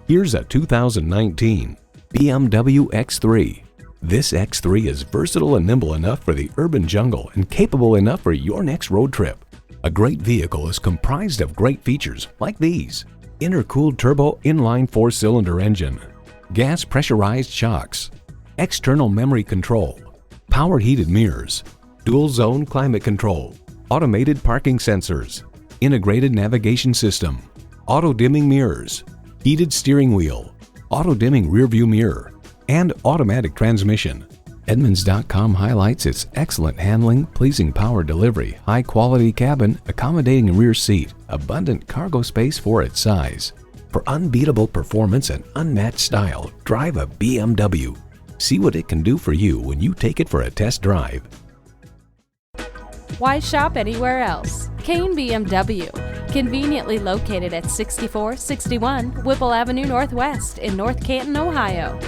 Here's a 2019 BMW X3. This X3 is versatile and nimble enough for the urban jungle and capable enough for your next road trip. A great vehicle is comprised of great features like these: intercooled turbo inline 4-cylinder engine, gas pressurized shocks, external memory control, power heated mirrors, dual zone climate control, automated parking sensors, integrated navigation system, auto dimming mirrors, heated steering wheel, auto dimming rear view mirror, and automatic transmission. Edmunds.com highlights its excellent handling, pleasing power delivery, high quality cabin, accommodating rear seat, abundant cargo space for its size. For unbeatable performance and unmatched style, drive a BMW. See what it can do for you when you take it for a test drive. Why shop anywhere else? Cain BMW, conveniently located at 6461 Whipple Avenue Northwest in North Canton, Ohio.